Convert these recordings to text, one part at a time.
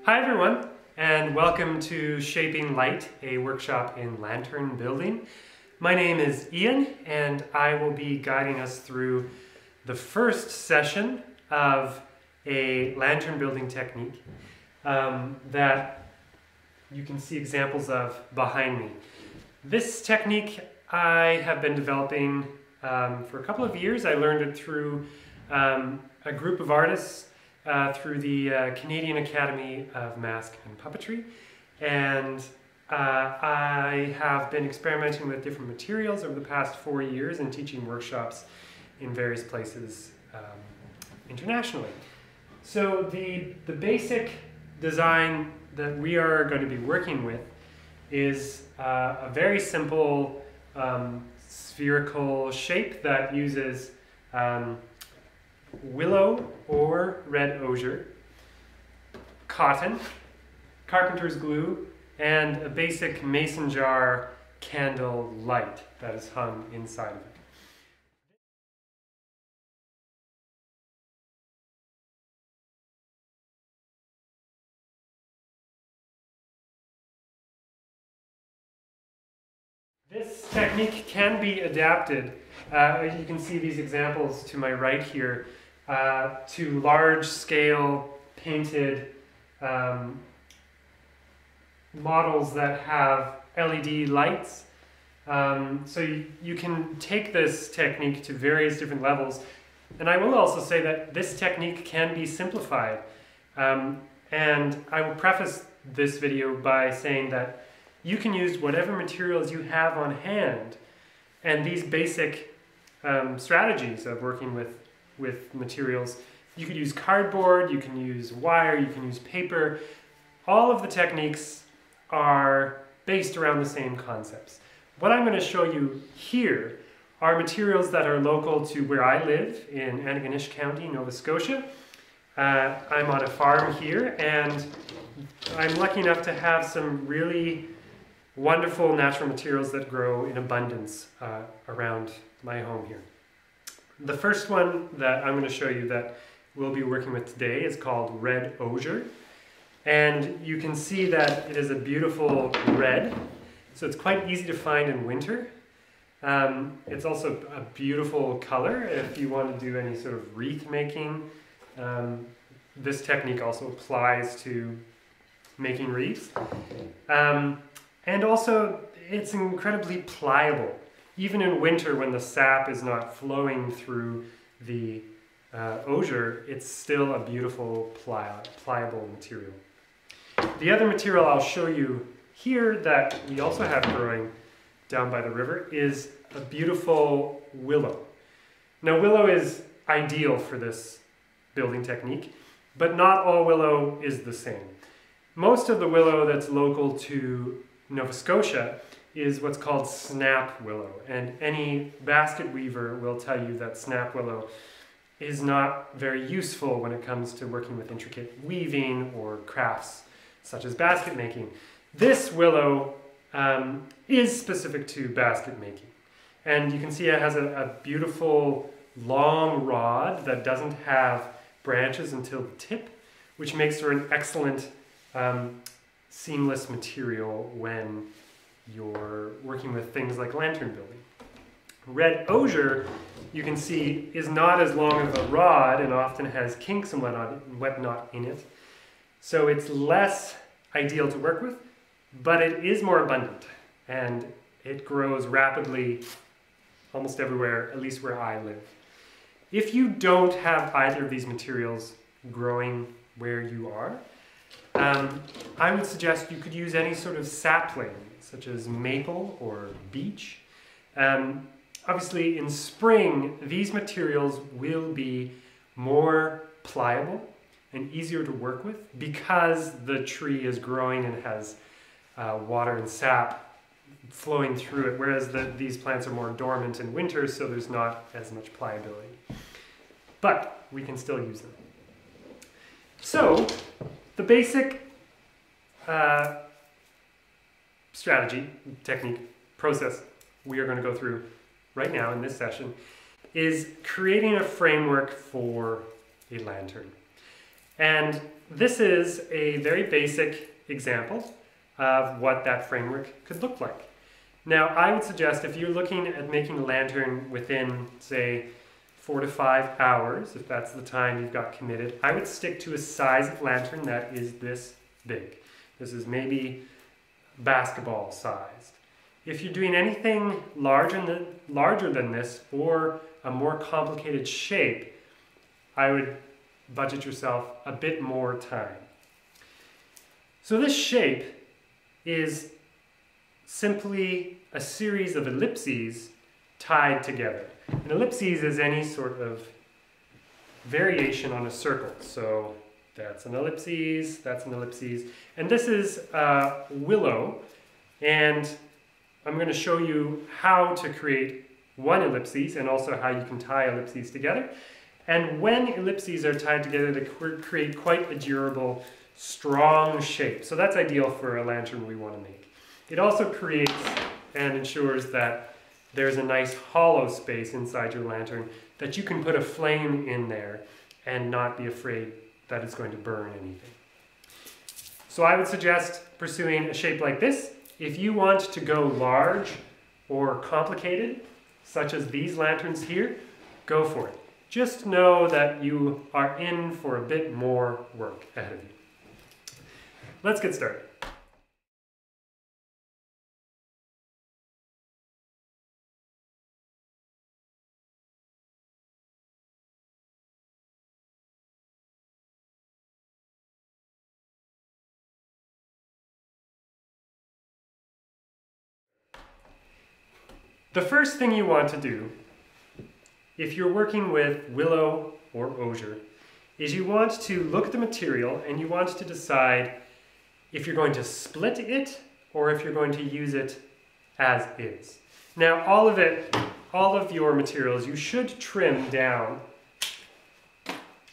Hi everyone, and welcome to Shaping Light, a workshop in lantern building. My name is Ian, and I will be guiding us through the first session of a lantern building technique that you can see examples of behind me. This technique I have been developing for a couple of years. I learned it through a group of artists through the Canadian Academy of Mask and Puppetry, and I have been experimenting with different materials over the past 4 years and teaching workshops in various places internationally. So the basic design that we are going to be working with is a very simple spherical shape that uses willow or red osier, cotton, carpenter's glue, and a basic mason jar candle light that is hung inside of it. This technique can be adapted, you can see these examples to my right here, to large-scale painted models that have LED lights. So you can take this technique to various different levels. And I will also say that this technique can be simplified. And I will preface this video by saying that you can use whatever materials you have on hand, and these basic strategies of working with materials. You could use cardboard, you can use wire, you can use paper. All of the techniques are based around the same concepts. What I'm going to show you here are materials that are local to where I live in Antigonish County, Nova Scotia. I'm on a farm here, and I'm lucky enough to have some really wonderful natural materials that grow in abundance around my home here. The first one that I'm going to show you that we'll be working with today is called red osier. And you can see that it is a beautiful red, so it's quite easy to find in winter. It's also a beautiful color if you want to do any sort of wreath making. This technique also applies to making wreaths. And also, it's incredibly pliable. Even in winter, when the sap is not flowing through the osier, it's still a beautiful, pliable material. The other material I'll show you here that we also have growing down by the river is a beautiful willow. Now, willow is ideal for this building technique, but not all willow is the same. Most of the willow that's local to Nova Scotia is what's called snap willow, and any basket weaver will tell you that snap willow is not very useful when it comes to working with intricate weaving or crafts such as basket making. This willow is specific to basket making, and you can see it has a beautiful long rod that doesn't have branches until the tip, which makes her an excellent seamless material when you're working with things like lantern building. Red osier, you can see, is not as long of a rod and often has kinks and whatnot in it. So it's less ideal to work with, but it is more abundant and it grows rapidly almost everywhere, at least where I live. If you don't have either of these materials growing where you are, I would suggest you could use any sort of sapling, such as maple or beech. Obviously, in spring, these materials will be more pliable and easier to work with because the tree is growing and has water and sap flowing through it, whereas these plants are more dormant in winter, so there's not as much pliability. But we can still use them. So, the basic strategy, technique, process we are going to go through right now in this session is creating a framework for a lantern. And this is a very basic example of what that framework could look like. Now, I would suggest if you're looking at making a lantern within, say, 4 to 5 hours, if that's the time you've got committed, I would stick to a size of lantern that is this big. This is maybe basketball sized. If you're doing anything larger than this or a more complicated shape, I would budget yourself a bit more time. So this shape is simply a series of ellipses tied together. An ellipses is any sort of variation on a circle. So that's an ellipses, and this is a willow, and I'm going to show you how to create one ellipses and also how you can tie ellipses together. And when ellipses are tied together, they create quite a durable, strong shape. So that's ideal for a lantern we want to make. It also creates and ensures that there's a nice hollow space inside your lantern that you can put a flame in there and not be afraid that it's going to burn anything. So I would suggest pursuing a shape like this. If you want to go large or complicated, such as these lanterns here, go for it. Just know that you are in for a bit more work ahead of you. Let's get started. The first thing you want to do, if you're working with willow or osier, is you want to look at the material and you want to decide if you're going to split it or if you're going to use it as is. Now, all of your materials, you should trim down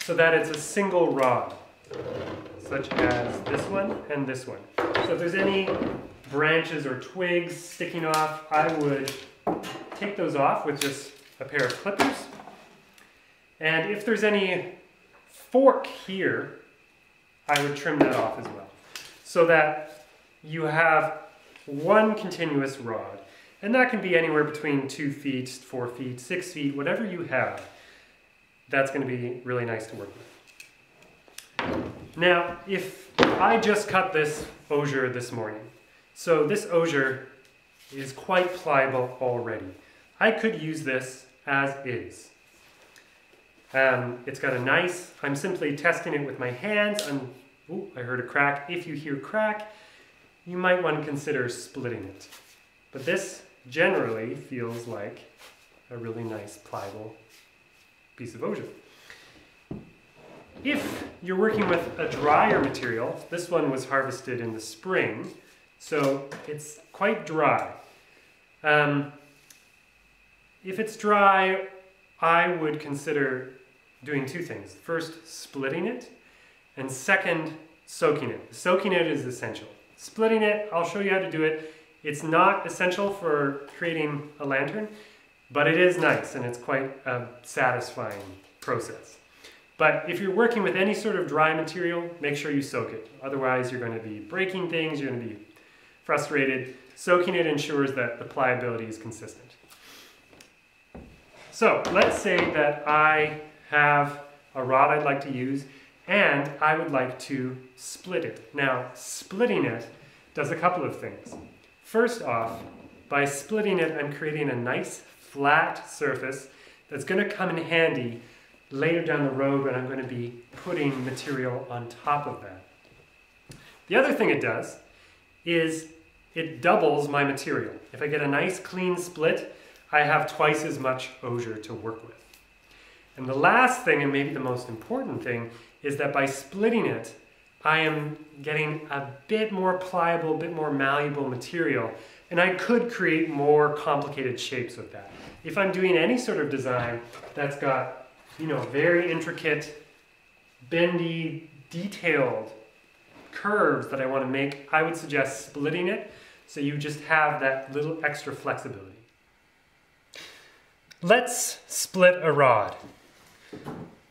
so that it's a single rod, such as this one and this one. So if there's any branches or twigs sticking off, I would take those off with just a pair of clippers. And if there's any fork here, I would trim that off as well, so that you have one continuous rod. And that can be anywhere between 2 feet, 4 feet, 6 feet, whatever you have. That's going to be really nice to work with. Now, if I just cut this osier this morning, so this osier is quite pliable already. I could use this as is. It's got a nice, I'm simply testing it with my hands. Ooh, I heard a crack. If you hear crack, you might want to consider splitting it. But this generally feels like a really nice pliable piece of osier. If you're working with a drier material, this one was harvested in the spring, so it's quite dry. If it's dry, I would consider doing 2 things. First, splitting it, and second, soaking it. Soaking it is essential. Splitting it, I'll show you how to do it. It's not essential for creating a lantern, but it is nice and it's quite a satisfying process. But if you're working with any sort of dry material, make sure you soak it. Otherwise, you're going to be breaking things, you're going to be frustrated. Soaking it ensures that the pliability is consistent. So let's say that I have a rod I'd like to use and I would like to split it. Now, splitting it does a couple of things. First off, by splitting it, I'm creating a nice flat surface that's going to come in handy later down the road when I'm going to be putting material on top of that. The other thing it does is it doubles my material. If I get a nice clean split, I have twice as much osier to work with. And the last thing, and maybe the most important thing, is that by splitting it, I am getting a bit more pliable, a bit more malleable material, and I could create more complicated shapes with that. If I'm doing any sort of design that's got, very intricate, bendy, detailed curves that I want to make, I would suggest splitting it so you just have that little extra flexibility. Let's split a rod.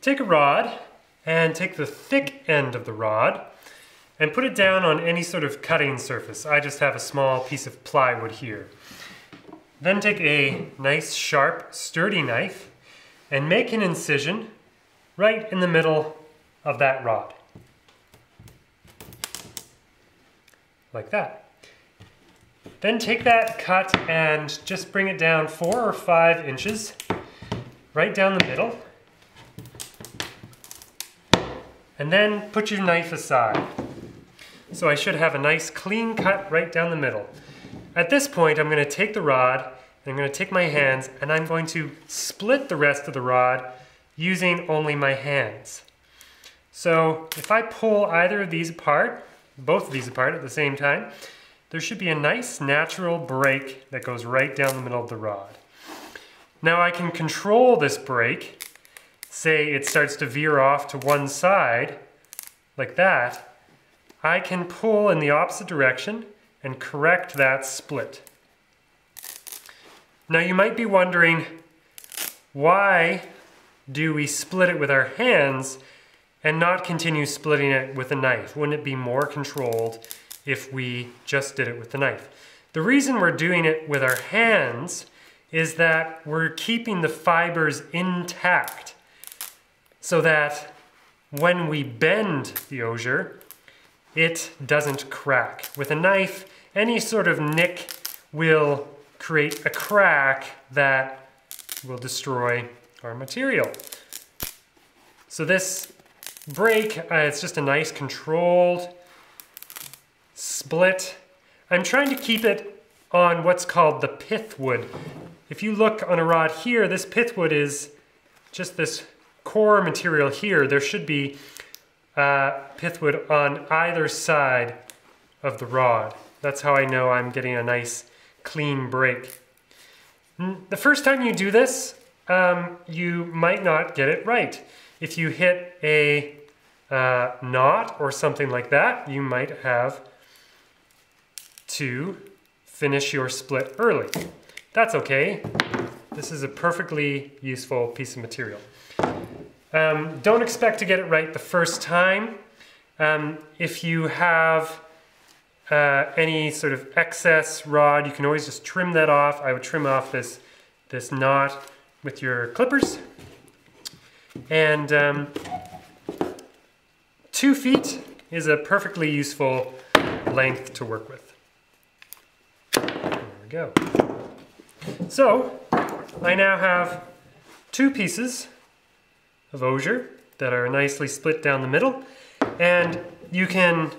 Take a rod and take the thick end of the rod and put it down on any sort of cutting surface. I just have a small piece of plywood here. Then take a nice, sharp, sturdy knife and make an incision right in the middle of that rod. Like that. Then take that cut and just bring it down 4 or 5 inches, right down the middle. And then put your knife aside. So I should have a nice clean cut right down the middle. At this point, I'm going to take the rod, and I'm going to take my hands, and I'm going to split the rest of the rod using only my hands. So if I pull either of these apart, both of these apart at the same time, there should be a nice natural break that goes right down the middle of the rod. Now I can control this break. Say it starts to veer off to one side, like that. I can pull in the opposite direction and correct that split. Now you might be wondering, why do we split it with our hands and not continue splitting it with a knife? Wouldn't it be more controlled if we just did it with the knife? The reason we're doing it with our hands is that we're keeping the fibers intact so that when we bend the osier, it doesn't crack. With a knife, any sort of nick will create a crack that will destroy our material. So this break, it's just a nice controlled split. I'm trying to keep it on what's called the pith wood. If you look on a rod here, this pith wood is just this core material here. There should be pithwood on either side of the rod. That's how I know I'm getting a nice clean break. The first time you do this, you might not get it right. If you hit a knot or something like that, you might have to finish your split early. That's okay. This is a perfectly useful piece of material. Don't expect to get it right the first time. If you have any sort of excess rod, you can always just trim that off. I would trim off this knot with your clippers. And 2 feet is a perfectly useful length to work with. There we go. So I now have 2 pieces of osier that are nicely split down the middle, and you can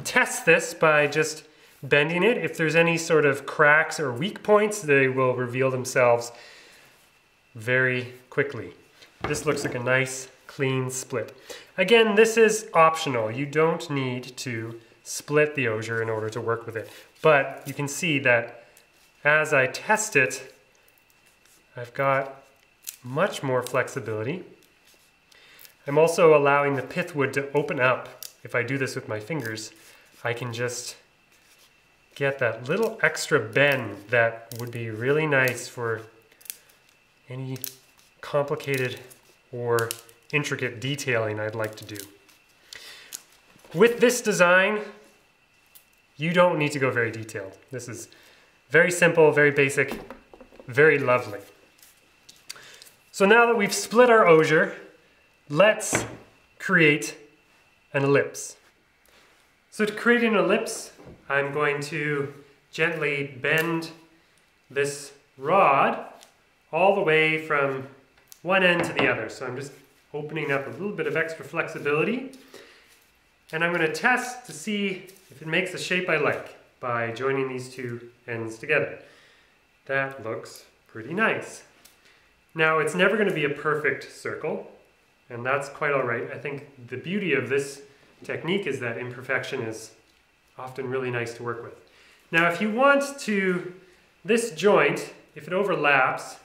test this by just bending it. If there's any sort of cracks or weak points, they will reveal themselves very quickly. This looks like a nice clean split. Again, this is optional. You don't need to split the osier in order to work with it, but you can see that as I test it, I've got much more flexibility. I'm also allowing the pithwood to open up. If I do this with my fingers, I can just get that little extra bend that would be really nice for any complicated or intricate detailing I'd like to do. With this design, you don't need to go very detailed. This is very simple, very basic, very lovely. So now that we've split our osier, let's create an ellipse. So to create an ellipse, I'm going to gently bend this rod all the way from one end to the other. So I'm just opening up a little bit of extra flexibility. And I'm going to test to see if it makes the shape I like by joining these 2 ends together. That looks pretty nice. Now, it's never going to be a perfect circle, and that's quite all right. I think the beauty of this technique is that imperfection is often really nice to work with. Now, if you want to, this joint, if it overlaps,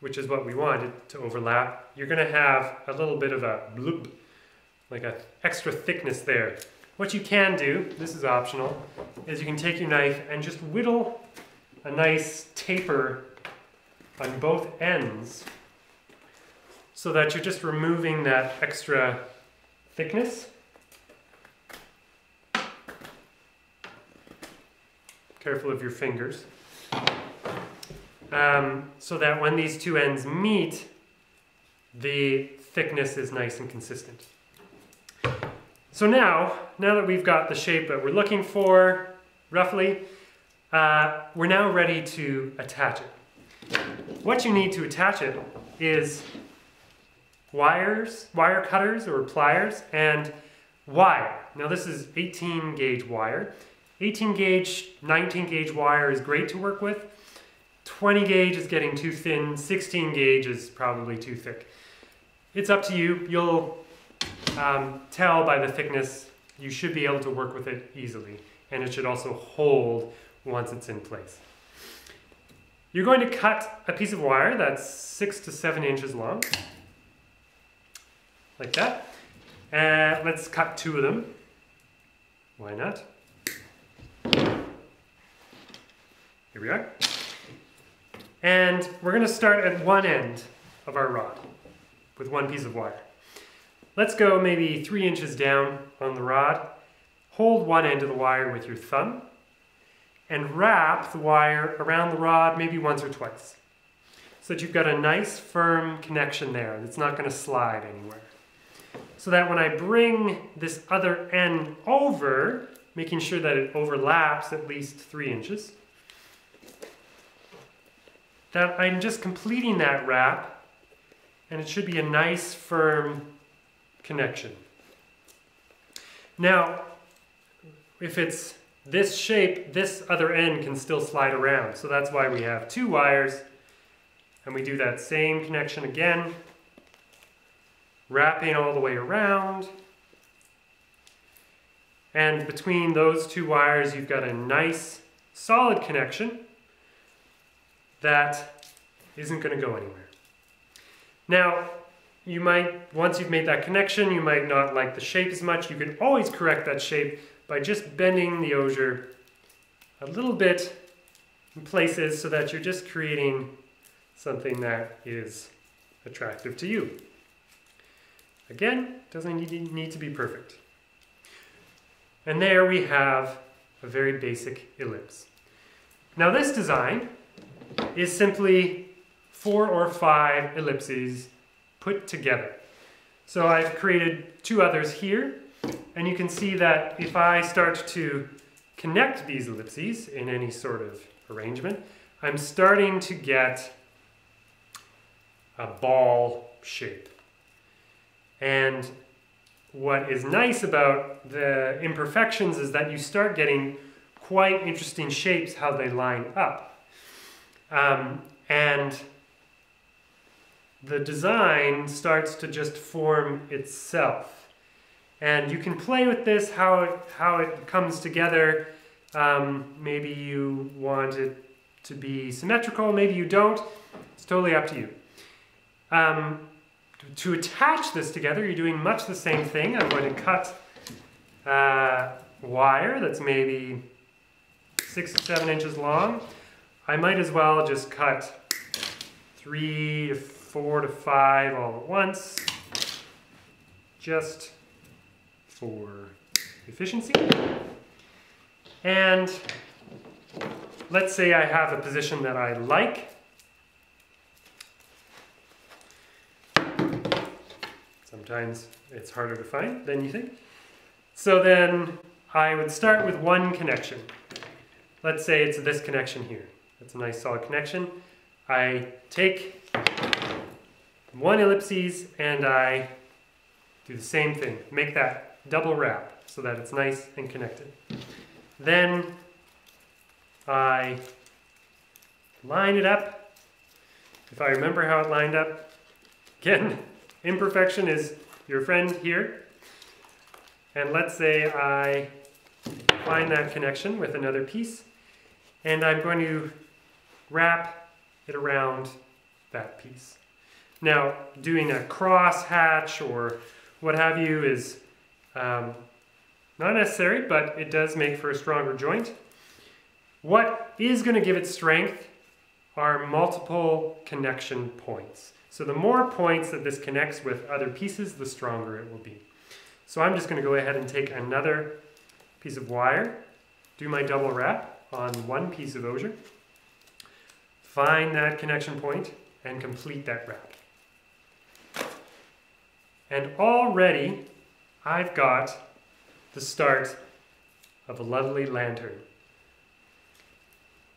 which is what we want it to overlap, you're going to have a little bit of a bloop, like an extra thickness there. What you can do, this is optional, is you can take your knife and just whittle a nice taper on both ends so that you're just removing that extra thickness. Careful of your fingers. So that when these two ends meet, the thickness is nice and consistent. So now that we've got the shape that we're looking for, roughly, we're now ready to attach it. What you need to attach it is wire cutters or pliers, and wire. Now this is 18 gauge wire. 18 gauge, 19 gauge wire is great to work with. 20 gauge is getting too thin, 16 gauge is probably too thick. It's up to you. You'll tell by the thickness. You should be able to work with it easily, and it should also hold once it's in place. You're going to cut a piece of wire that's 6 to 7 inches long, like that. And let's cut 2 of them. Why not? Here we are. And we're going to start at one end of our rod with one piece of wire. Let's go maybe 3 inches down on the rod. Hold one end of the wire with your thumb and wrap the wire around the rod maybe once or twice, so that you've got a nice firm connection there that's not going to slide anywhere. So that when I bring this other end over, making sure that it overlaps at least 3 inches, that I'm just completing that wrap, and it should be a nice firm connection. Now, if it's this shape, this other end can still slide around. So that's why we have 2 wires, and we do that same connection again, wrapping all the way around. And between those 2 wires, you've got a nice solid connection that isn't going to go anywhere. Now, you might, once you've made that connection, you might not like the shape as much. You can always correct that shape by just bending the osier a little bit in places so that you're just creating something that is attractive to you. Again, doesn't need to be perfect. And there we have a very basic ellipse. Now this design is simply 4 or 5 ellipses put together. So I've created 2 others here, and you can see that if I start to connect these ellipses in any sort of arrangement, I'm starting to get a ball shape. And what is nice about the imperfections is that you start getting quite interesting shapes how they line up. And the design starts to just form itself. And you can play with this, how it comes together. Maybe you want it to be symmetrical, maybe you don't. It's totally up to you. To attach this together, you're doing much the same thing. I'm going to cut wire that's maybe 6 to 7 inches long. I might as well just cut 3 to 4 to 5 all at once, just for efficiency. And let's say I have a position that I like. Sometimes it's harder to find than you think. So then I would start with one connection. Let's say it's this connection here. That's a nice solid connection. I take one ellipses and I do the same thing. Make that double wrap so that it's nice and connected. Then I line it up. If I remember how it lined up, again, imperfection is your friend here. And let's say I find that connection with another piece, and I'm going to wrap it around that piece. Now, doing a cross hatch or what have you is not necessary, but it does make for a stronger joint. What is going to give it strength are multiple connection points. So the more points that this connects with other pieces, the stronger it will be. So I'm just going to go ahead and take another piece of wire, do my double wrap on one piece of osier, find that connection point, and complete that wrap. And already I've got the start of a lovely lantern.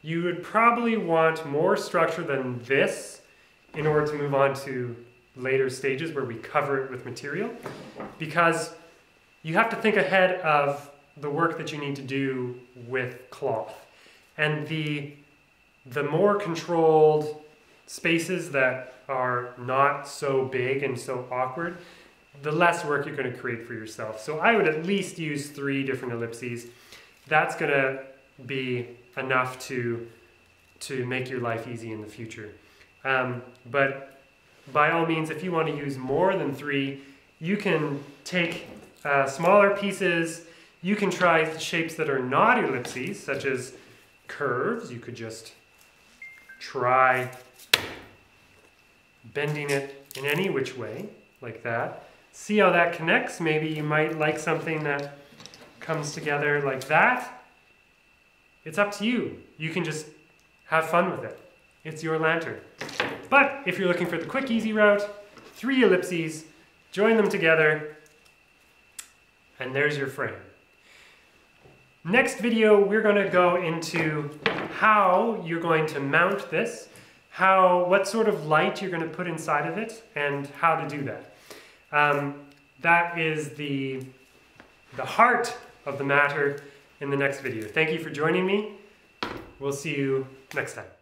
You would probably want more structure than this in order to move on to later stages where we cover it with material, because you have to think ahead of the work that you need to do with cloth. And the more controlled spaces that are not so big and so awkward, the less work you're going to create for yourself. So I would at least use 3 different ellipses. That's going to be enough to make your life easy in the future. But by all means, if you want to use more than 3, you can take smaller pieces. You can try shapes that are not ellipses, such as curves. You could just try bending it in any which way, like that. See how that connects. Maybe you might like something that comes together like that. It's up to you. You can just have fun with it. It's your lantern. But if you're looking for the quick, easy route, 3 ellipses, join them together, and there's your frame. Next video, we're going to go into how you're going to mount this, what sort of light you're going to put inside of it, and how to do that. That is the heart of the matter in the next video. Thank you for joining me. We'll see you next time.